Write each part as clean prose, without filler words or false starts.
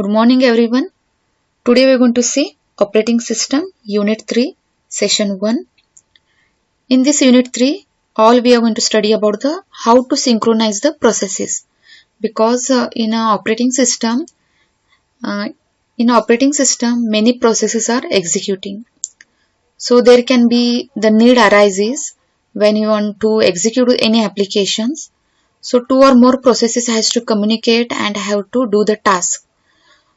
Good morning everyone. Today we are going to see Operating System Unit 3 Session 1. In this Unit 3, all we are going to study about the how to synchronize the processes, because in an operating system many processes are executing. So there can be the need arises when you want to execute any applications. So two or more processes has to communicate and have to do the task.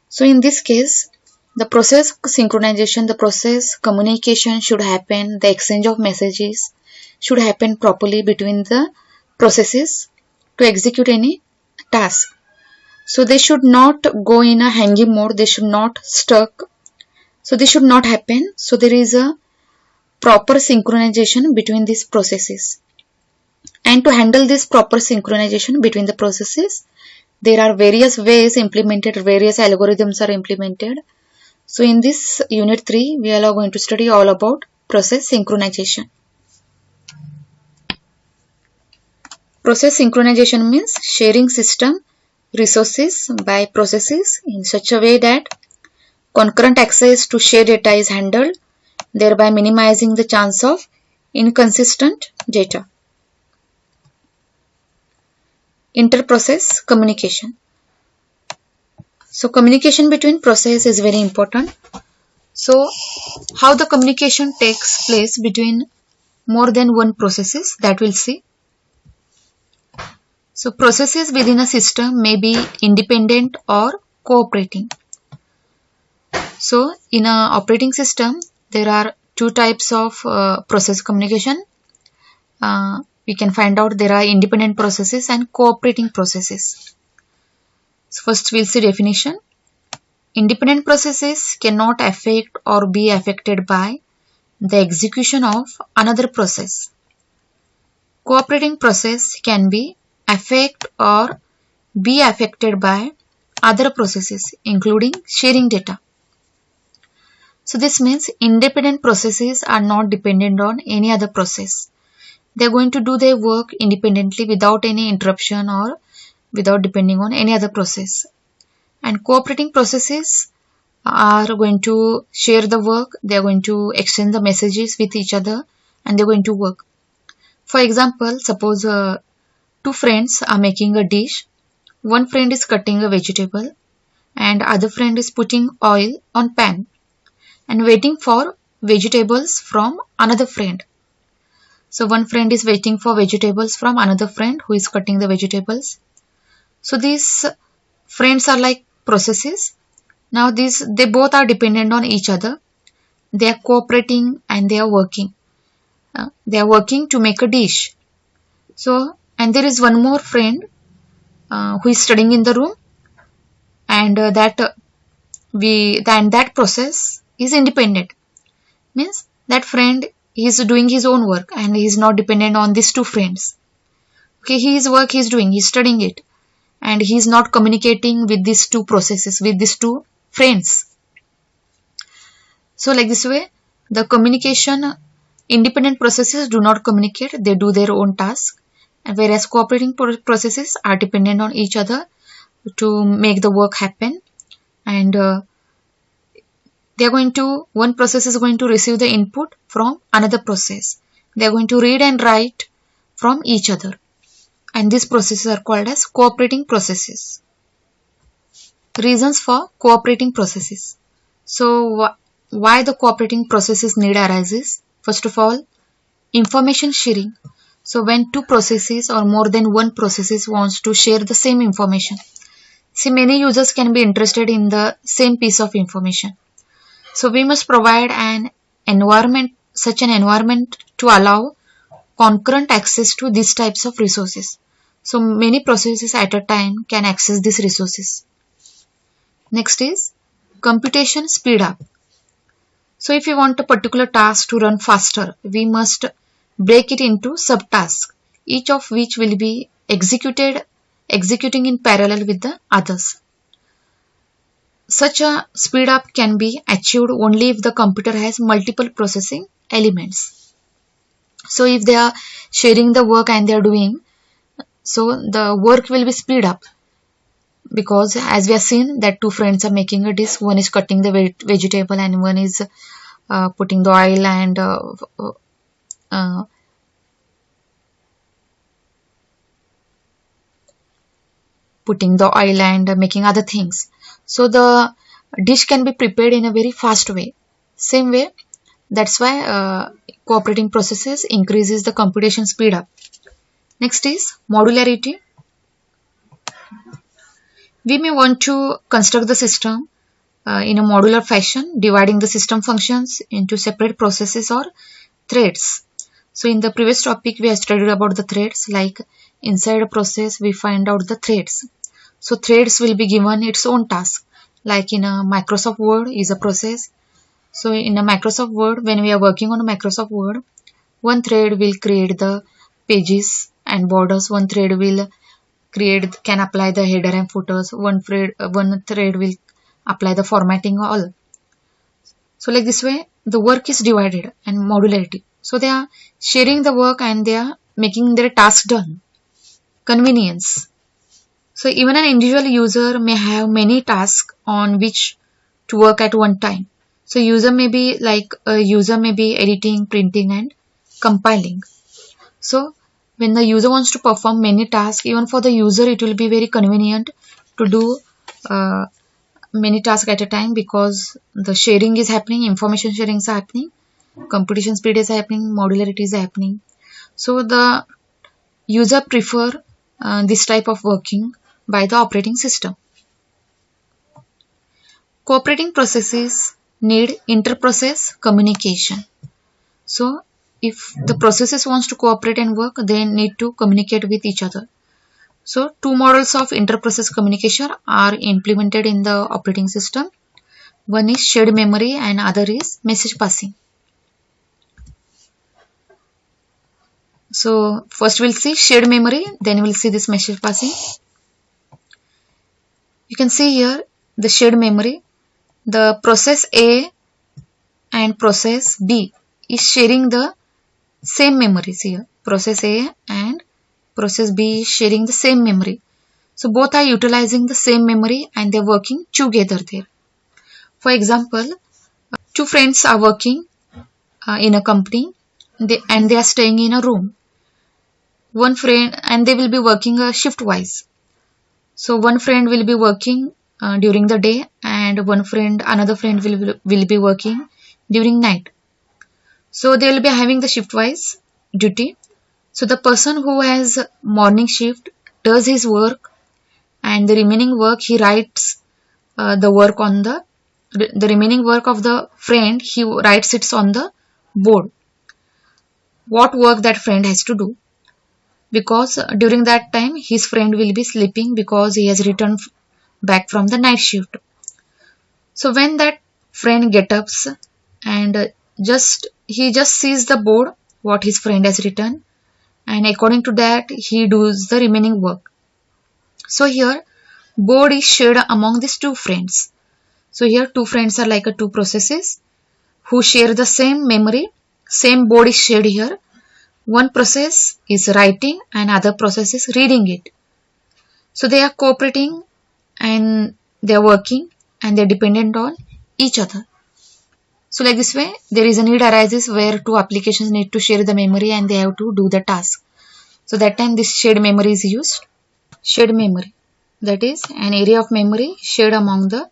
So in this case, the process synchronization, the process communication should happen, the exchange of messages should happen properly between the processes to execute any task. So they should not go in a hanging mode, they should not stuck. So this should not happen. So there is a proper synchronization between these processes. And to handle this proper synchronization between the processes, there are various ways implemented, various algorithms are implemented. So in this Unit 3, we are going to study all about process synchronization. Process synchronization means sharing system resources by processes in such a way that concurrent access to shared data is handled, thereby minimizing the chance of inconsistent data. Interprocess communication. So communication between processes is very important. So how the communication takes place between more than one processes, that we'll see. So processes within a system may be independent or cooperating. So in an operating system, there are two types of process communication. We can find out there are independent processes and cooperating processes. So first we'll see definition. Independent processes cannot affect or be affected by the execution of another process. Cooperating process can be affect or be affected by other processes, including sharing data. So this means independent processes are not dependent on any other process. They are going to do their work independently without any interruption or without depending on any other process. And cooperating processes are going to share the work, they are going to exchange the messages with each other, and they are going to work. For example, suppose two friends are making a dish. One friend is cutting a vegetable and other friend is putting oil on pan and waiting for vegetables from another friend. So one friend is waiting for vegetables from another friend who is cutting the vegetables. So these friends are like processes. Now they both are dependent on each other. They are cooperating and they are working. They are working to make a dish. So, and there is one more friend who is studying in the room, and that process is independent. Means that friend is doing his own work and he is not dependent on these two friends. Okay, his work he is doing, he is studying it, and he is not communicating with these two processes, with these two friends. So like this way, the communication, independent processes do not communicate, they do their own task, and whereas cooperating processes are dependent on each other to make the work happen. And one process is going to receive the input from another process. They are going to read and write from each other. And these processes are called as cooperating processes. Reasons for cooperating processes. So why the cooperating processes need arises? First of all, information sharing. So when two processes or more than one processes wants to share the same information. See, many users can be interested in the same piece of information. So we must provide such an environment to allow concurrent access to these types of resources. So many processes at a time can access these resources. Next is computation speed up. So if we want a particular task to run faster, we must break it into subtasks, each of which will be executing in parallel with the others. Such a speed up can be achieved only if the computer has multiple processing elements. So if they are sharing the work and they are doing, so the work will be speed up. because as we have seen that two friends are making a dish, one is cutting the vegetable and one is putting the oil and uh, making other things. So the dish can be prepared in a very fast way. Same way, that's why cooperating processes increases the computation speed up. Next is modularity. We may want to construct the system in a modular fashion, dividing the system functions into separate processes or threads. So in the previous topic, we have studied about the threads, like inside a process, we find out the threads. So threads will be given its own task, like in a Microsoft Word is a process. So in a Microsoft Word, when we are working on a Microsoft Word, one thread will create the pages and borders, one thread will can apply the header and footers, one thread will apply the formatting all. So like this way the work is divided and modularity. So they are sharing the work and they are making their task done. Convenience. So even an individual user may have many tasks on which to work at one time. So user may be editing, printing and compiling. So when the user wants to perform many tasks, even for the user it will be very convenient to do many tasks at a time, because the sharing is happening, information sharing is happening, computation speed is happening, modularity is happening. So the user prefer this type of working by the operating system. Cooperating processes need interprocess communication. So if the processes wants to cooperate and work, they need to communicate with each other. So two models of interprocess communication are implemented in the operating system. One is shared memory and other is message passing. So first we'll see shared memory, then we'll see this message passing. You can see here the shared memory. The process A and process B is sharing the same memories here. Process A and process B is sharing the same memory. So both are utilizing the same memory and they're working together there. For example, two friends are working in a company and they are staying in a room. One friend, and they will be working shift wise. So one friend will be working during the day and another friend will be working during night. So they will be having the shift wise duty. So the person who has morning shift does his work and the remaining work he writes the remaining work of the friend, he writes it on the board. What work that friend has to do, because during that time his friend will be sleeping because he has returned back from the night shift. So when that friend gets up and he just sees the board what his friend has written, and according to that he does the remaining work. So here board is shared among these two friends. So here two friends are like two processes who share the same memory, same board is shared here. One process is writing and other process is reading it. So they are cooperating and they are working and they are dependent on each other. So like this way, there is a need arises where two applications need to share the memory and they have to do the task. So that time this shared memory is used. Shared memory, that is an area of memory shared among the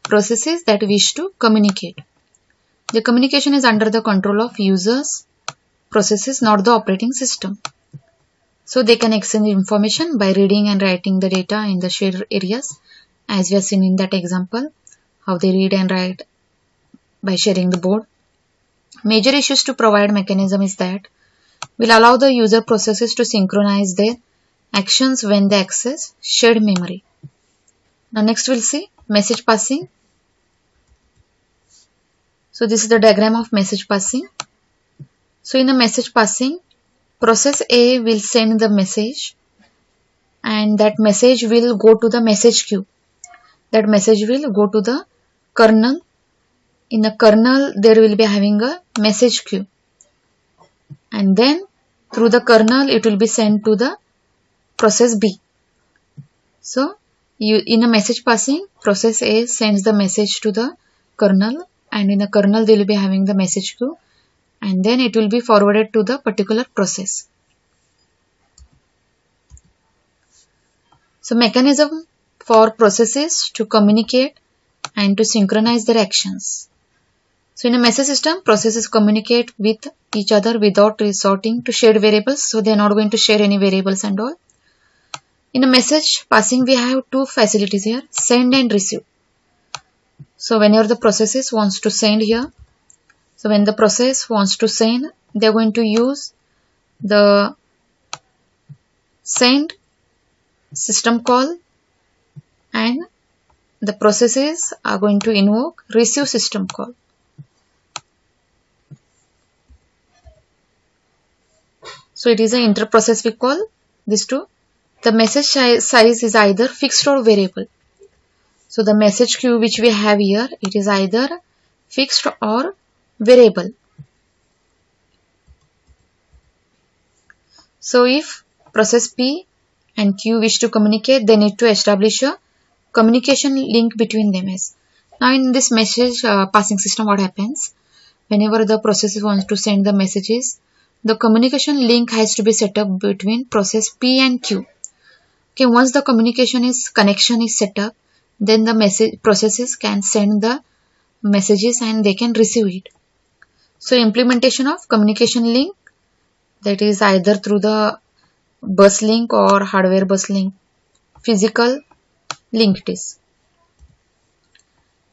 processes that wish to communicate. The communication is under the control of users, processes, not the operating system. So they can exchange information by reading and writing the data in the shared areas, as we have seen in that example, how they read and write by sharing the board. Major issues to provide mechanism is that will allow the user processes to synchronize their actions when they access shared memory. Now next we'll see message passing. So this is the diagram of message passing. So in a message passing, process A will send the message and that message will go to the message queue. That message will go to the kernel. In the kernel, there will be having a message queue. And then through the kernel, it will be sent to the process B. So in a message passing, process A sends the message to the kernel, and in the kernel they will be having the message queue, and then it will be forwarded to the particular process. So mechanism for processes to communicate and to synchronize their actions. So in a message system, processes communicate with each other without resorting to shared variables. So they are not going to share any variables and all. In a message passing, we have two facilities here, send and receive. So whenever the processes wants to send here, so when the process wants to send, they are going to use the send system call, and the processes are going to invoke receive system call. So it is an interprocess we call this two. The message size is either fixed or variable. So the message queue which we have here, it is either fixed or variable. So if process P and Q wish to communicate, they need to establish a communication link between them. Now in this message passing system, what happens? Whenever the process wants to send the messages, the communication link has to be set up between process P and Q. Okay, once the connection is set up, then the processes can send the messages and they can receive it. So implementation of communication link, that is either through the bus link or hardware bus link, physical link it is.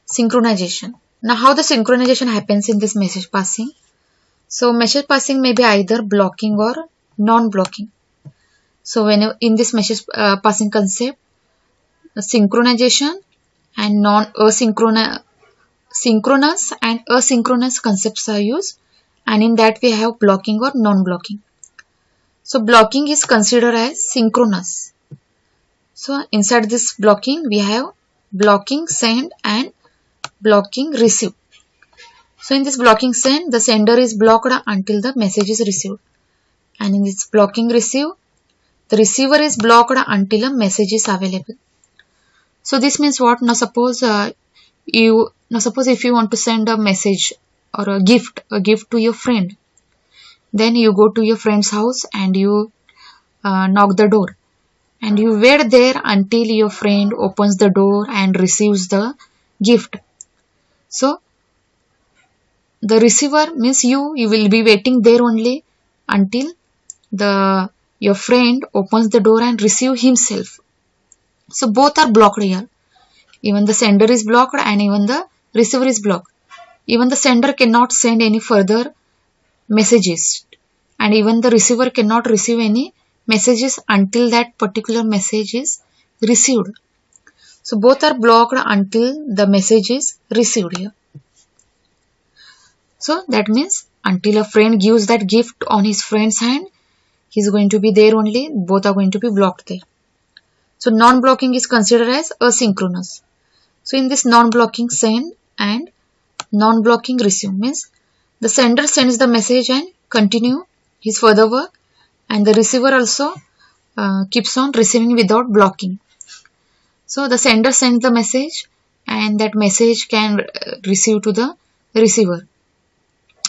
Synchronization. Now how the synchronization happens in this message passing? So message passing may be either blocking or non-blocking. So when in this message passing concept, synchronization and synchronous and asynchronous concepts are used, and in that we have blocking or non-blocking. So blocking is considered as synchronous. So inside this blocking we have blocking send and blocking receive. So in this blocking send, the sender is blocked until the message is received, and in this blocking receive, the receiver is blocked until a message is available. So this means what? Now suppose if you want to send a message or a gift to your friend, then you go to your friend's house and you knock the door, and you wait there until your friend opens the door and receives the gift. So the receiver means you will be waiting there only until your friend opens the door and receive himself. So both are blocked here. Even the sender is blocked and even the receiver is blocked. Even the sender cannot send any further messages, and even the receiver cannot receive any messages until that particular message is received. So both are blocked until the message is received here. So that means until a friend gives that gift on his friend's hand, he is going to be there only. Both are going to be blocked there. So non-blocking is considered as asynchronous. So in this non-blocking send and non-blocking receive means the sender sends the message and continue his further work, and the receiver also keeps on receiving without blocking. So the sender sends the message and that message can receive to the receiver.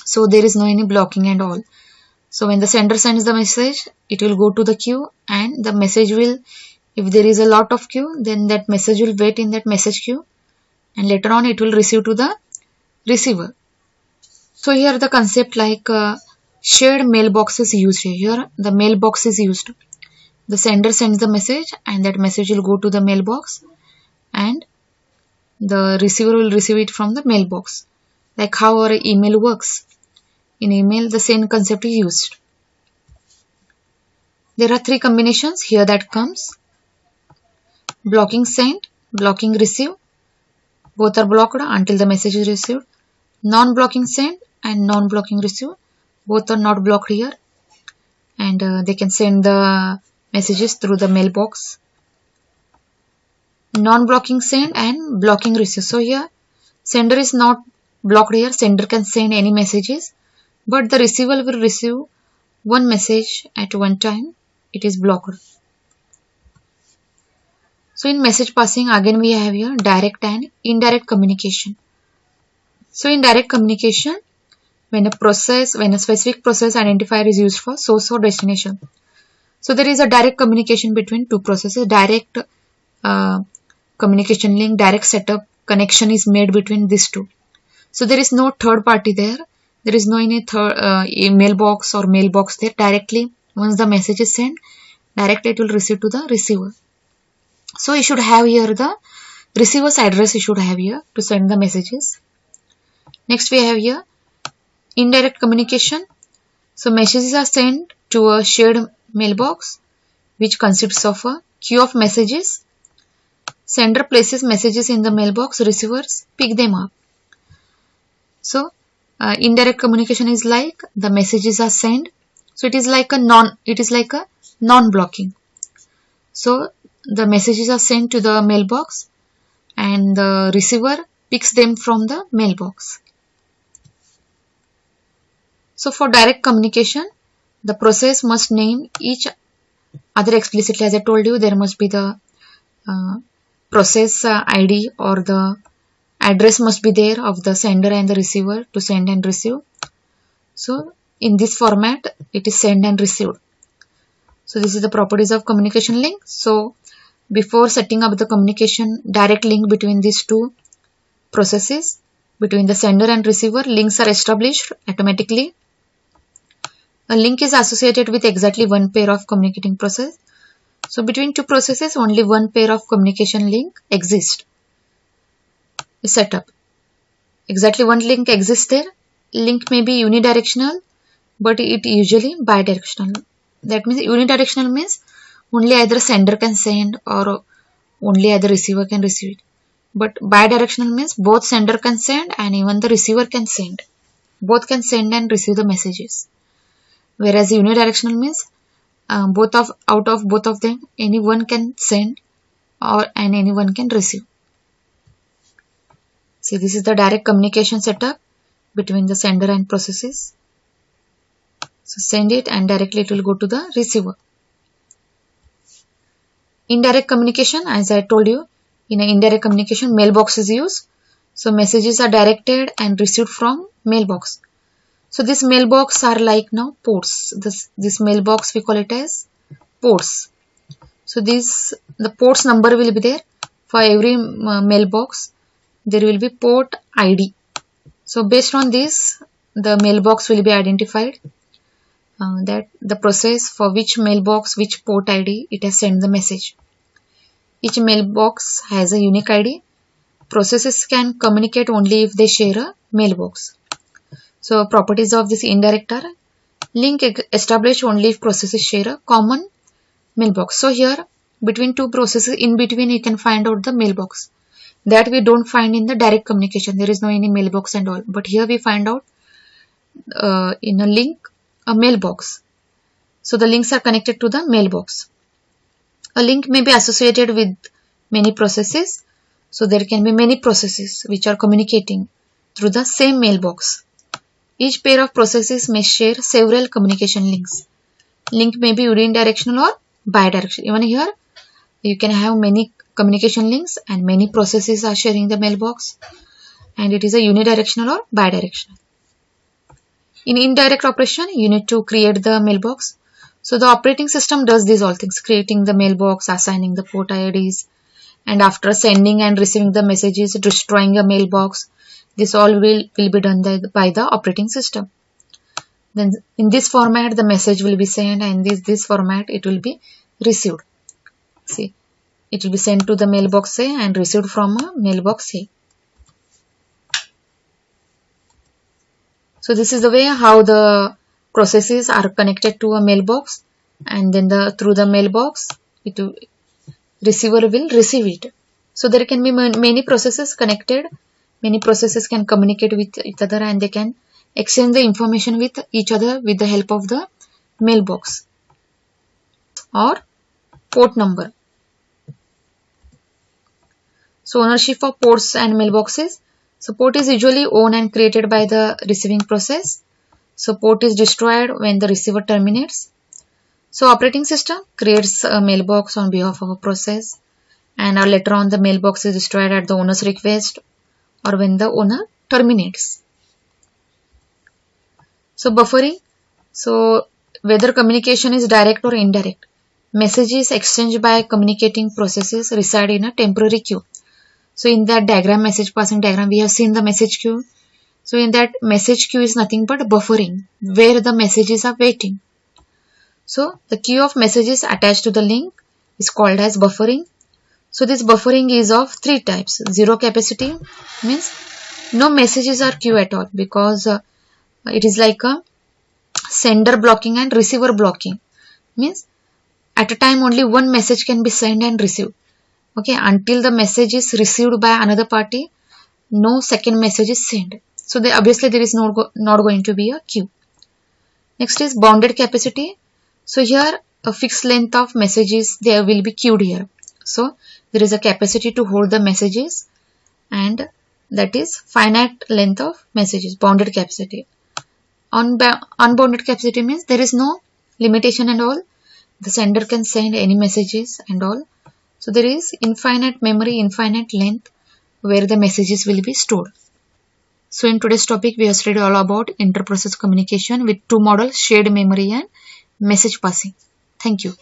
So there is no any blocking and all. So when the sender sends the message, it will go to the queue, and the message will, if there is a lot of queue, then that message will wait in that message queue, and later on it will receive to the receiver. So here the concept like shared mailbox is used here. The mailbox is used. The sender sends the message and that message will go to the mailbox, and the receiver will receive it from the mailbox. Like how our email works. In email, the same concept is used. There are three combinations here that comes. Blocking send, blocking receive. Both are blocked until the message is received. Non-blocking send and non-blocking receive. Both are not blocked here, and they can send the messages through the mailbox. Non-blocking send and blocking receive. So here, sender is not blocked here. Sender can send any messages, but the receiver will receive one message at one time. It is blocked. So in message passing, again we have here direct and indirect communication. So in direct communication, when a specific process identifier is used for source or destination. So there is a direct communication between two processes. Direct communication link, direct setup connection is made between these two. So there is no third party there. There is no any third mailbox or mailbox there. Directly, once the message is sent, directly it will receive to the receiver. So you should have here the receiver's address you should have here to send the messages. Next we have here indirect communication. So messages are sent to a shared mailbox which consists of a queue of messages. Sender places messages in the mailbox, receivers pick them up. So indirect communication is like the messages are sent. So it is like a non-blocking. So the messages are sent to the mailbox and the receiver picks them from the mailbox. So for direct communication, the process must name each other explicitly. As I told you, there must be the process ID or the address must be there of the sender and the receiver to send and receive. So in this format, it is sent and received. So this is the properties of communication link. So before setting up the communication direct link between these two processes, between the sender and receiver, links are established automatically. A link is associated with exactly one pair of communicating process. So between two processes, only one pair of communication link exists. Set up. Exactly one link exists there. Link may be unidirectional, but it usually bidirectional. That means unidirectional means only either sender can send or only either receiver can receive it. But bidirectional means both sender can send and even the receiver can send. Both can send and receive the messages. Whereas unidirectional means out of both of them, anyone can send and anyone can receive. See, this is the direct communication setup between the sender and processes. So send it and directly it will go to the receiver. Indirect communication, as I told you, in an indirect communication, mailbox is used. So messages are directed and received from mailbox. So this mailbox are like now ports. This mailbox we call it as ports. So the ports number will be there for every mailbox. There will be port ID. So based on this, the mailbox will be identified. That the process for which mailbox, which port ID it has sent the message. Each mailbox has a unique ID. Processes can communicate only if they share a mailbox. So properties of this indirect are link established only if processes share a common mailbox. So here between two processes, in between you can find out the mailbox. That we don't find in the direct communication. There is no any mailbox and all. But here we find out in a link a mailbox. So the links are connected to the mailbox. A link may be associated with many processes. So there can be many processes which are communicating through the same mailbox. Each pair of processes may share several communication links. Link may be unidirectional or bidirectional. Even here you can have many communication links and many processes are sharing the mailbox, and it is a unidirectional or bidirectional. In indirect operation, you need to create the mailbox. So the operating system does these all things, creating the mailbox, assigning the port IDs, and after sending and receiving the messages, destroying a mailbox. This all will be done by the operating system. Then in this format, the message will be sent, and this format it will be received. See, it will be sent to the mailbox A and received from a mailbox A. So this is the way how the processes are connected to a mailbox, and then through the mailbox, receiver will receive it. So there can be many processes connected. Many processes can communicate with each other and they can exchange the information with each other with the help of the mailbox or port number. So ownership of ports and mailboxes. So port is usually owned and created by the receiving process. So port is destroyed when the receiver terminates. So operating system creates a mailbox on behalf of a process, and later on the mailbox is destroyed at the owner's request or when the owner terminates. So buffering, so whether communication is direct or indirect, messages exchanged by communicating processes reside in a temporary queue. So in that diagram, message passing diagram, we have seen the message queue. So in that message queue is nothing but buffering, where the messages are waiting. So the queue of messages attached to the link is called as buffering. So this buffering is of three types. Zero capacity means no messages are queue at all, because it is like a sender blocking and receiver blocking. Means at a time only one message can be sent and received. Okay, until the message is received by another party, no second message is sent. So obviously there is not going to be a queue. Next is bounded capacity. So here a fixed length of messages there will be queued here. So there is a capacity to hold the messages, and that is finite length of messages, bounded capacity. Unbounded capacity means there is no limitation and all. The sender can send any messages and all. So there is infinite memory, infinite length where the messages will be stored. So in today's topic, we have studied all about interprocess communication with two models, shared memory and message passing. Thank you.